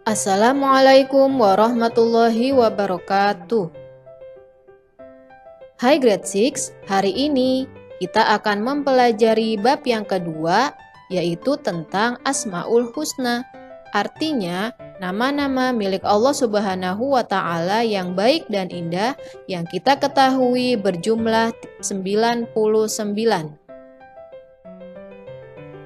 Assalamualaikum warahmatullahi wabarakatuh. Hai grade 6, hari ini kita akan mempelajari bab yang kedua, yaitu tentang Asmaul Husna. Artinya, nama-nama milik Allah Subhanahu wa Ta'ala yang baik dan indah yang kita ketahui berjumlah 99.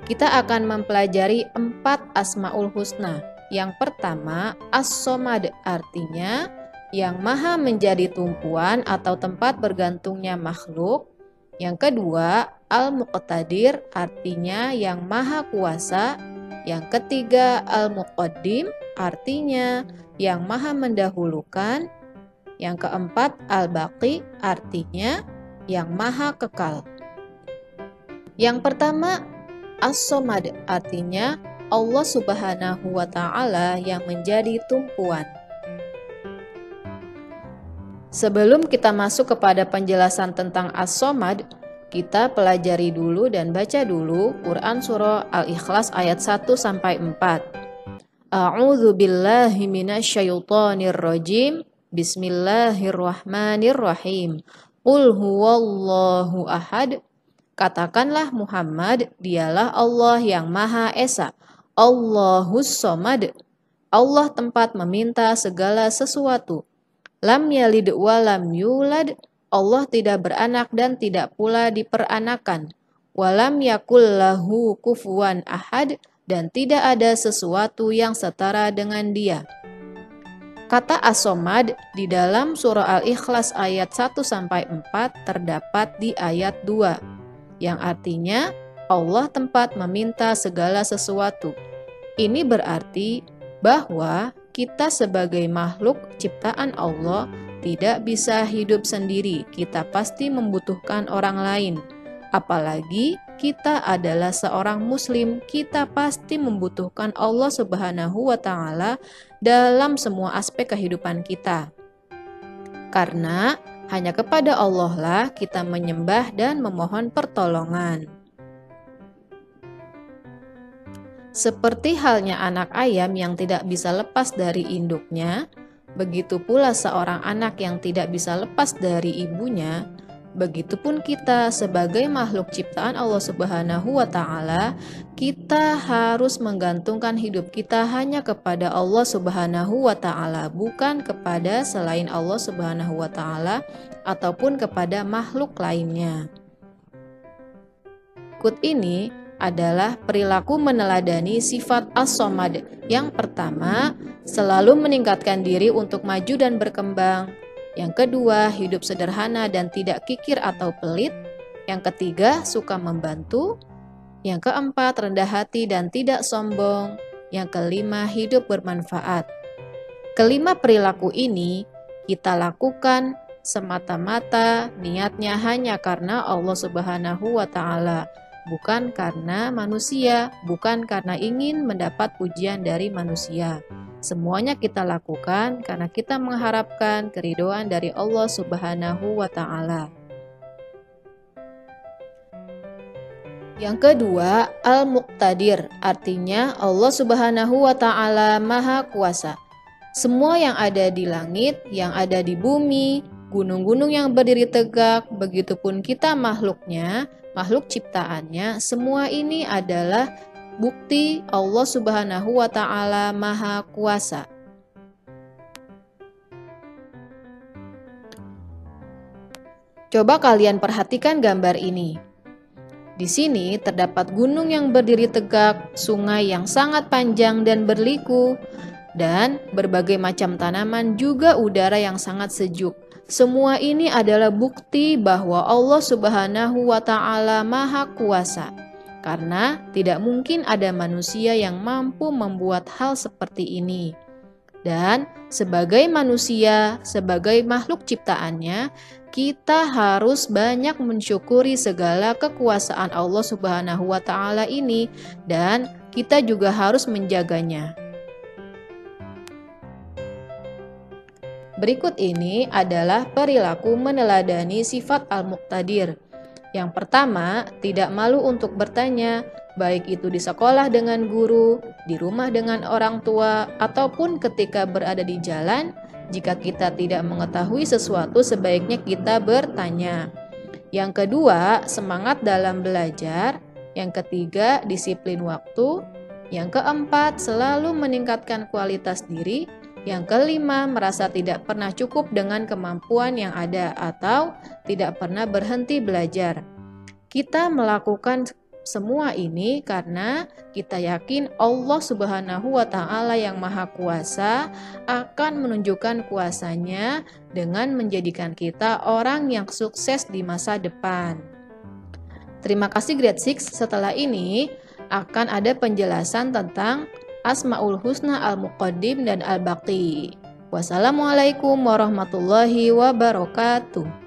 Kita akan mempelajari 4 Asmaul Husna. Yang pertama, As-Somad, artinya yang maha menjadi tumpuan atau tempat bergantungnya makhluk. Yang kedua, Al-Muqtadir, artinya yang maha kuasa. Yang ketiga, Al-Muqaddim, artinya yang maha mendahulukan. Yang keempat, Al-Baqi, artinya yang maha kekal. Yang pertama, As-Somad, artinya Allah Subhanahu wa Ta'ala yang menjadi tumpuan. Sebelum kita masuk kepada penjelasan tentang As-Somad, kita pelajari dulu dan baca dulu Quran Surah Al-Ikhlas ayat 1-4. A'udzu billahi minasyaitonir rajim. Bismillahirrahmanirrahim. Qul huwallahu ahad. Katakanlah Muhammad, dialah Allah yang Maha Esa. Allahus Somad. Allah tempat meminta segala sesuatu. Lam yalid wa lam yulad. Allah tidak beranak dan tidak pula diperanakan. Walam yakul lahu kufuwan ahad. Dan tidak ada sesuatu yang setara dengan dia. Kata As-Somad di dalam surah Al-Ikhlas ayat 1-4 terdapat di ayat 2. Yang artinya Allah tempat meminta segala sesuatu. Ini berarti bahwa kita sebagai makhluk ciptaan Allah tidak bisa hidup sendiri. Kita pasti membutuhkan orang lain. Apalagi kita adalah seorang muslim, kita pasti membutuhkan Allah Subhanahu wa Ta'ala dalam semua aspek kehidupan kita. Karena hanya kepada Allah lah kita menyembah dan memohon pertolongan. Seperti halnya anak ayam yang tidak bisa lepas dari induknya, begitu pula seorang anak yang tidak bisa lepas dari ibunya, begitupun kita sebagai makhluk ciptaan Allah Subhanahu wa Ta'ala, kita harus menggantungkan hidup kita hanya kepada Allah Subhanahu wa Ta'ala, bukan kepada selain Allah Subhanahu wa Ta'ala ataupun kepada makhluk lainnya. Berikut ini adalah perilaku meneladani sifat As-Somad. Yang pertama, selalu meningkatkan diri untuk maju dan berkembang. Yang kedua, hidup sederhana dan tidak kikir atau pelit. Yang ketiga, suka membantu. Yang keempat, rendah hati dan tidak sombong. Yang kelima, hidup bermanfaat. Kelima perilaku ini kita lakukan semata-mata niatnya hanya karena Allah Subhanahu wa Ta'ala, bukan karena manusia, bukan karena ingin mendapat pujian dari manusia. Semuanya kita lakukan karena kita mengharapkan keridhaan dari Allah Subhanahu wa Ta'ala. Yang kedua, Al-Muqtadir, artinya Allah Subhanahu wa Ta'ala Maha Kuasa. Semua yang ada di langit, yang ada di bumi, gunung-gunung yang berdiri tegak, begitupun kita makhluknya, makhluk ciptaannya, semua ini adalah bukti Allah Subhanahu wa Ta'ala Maha Kuasa. Coba kalian perhatikan gambar ini. Di sini terdapat gunung yang berdiri tegak, sungai yang sangat panjang dan berliku, dan berbagai macam tanaman, juga udara yang sangat sejuk. Semua ini adalah bukti bahwa Allah Subhanahu wa Ta'ala Maha Kuasa. Karena tidak mungkin ada manusia yang mampu membuat hal seperti ini. Dan sebagai manusia, sebagai makhluk ciptaannya, kita harus banyak mensyukuri segala kekuasaan Allah Subhanahu wa Ta'ala ini, dan kita juga harus menjaganya. Berikut ini adalah perilaku meneladani sifat Al-Muqtadir. Yang pertama, tidak malu untuk bertanya, baik itu di sekolah dengan guru, di rumah dengan orang tua, ataupun ketika berada di jalan. Jika kita tidak mengetahui sesuatu, sebaiknya kita bertanya. Yang kedua, semangat dalam belajar. Yang ketiga, disiplin waktu. Yang keempat, selalu meningkatkan kualitas diri. Yang kelima, merasa tidak pernah cukup dengan kemampuan yang ada atau tidak pernah berhenti belajar. Kita melakukan semua ini karena kita yakin Allah Subhanahu wa Ta'ala yang Maha Kuasa akan menunjukkan kuasanya dengan menjadikan kita orang yang sukses di masa depan. Terima kasih Grade 6. Setelah ini akan ada penjelasan tentang Asmaul Husna Al-Muqaddim dan Al-Baqi. Wassalamualaikum warahmatullahi wabarakatuh.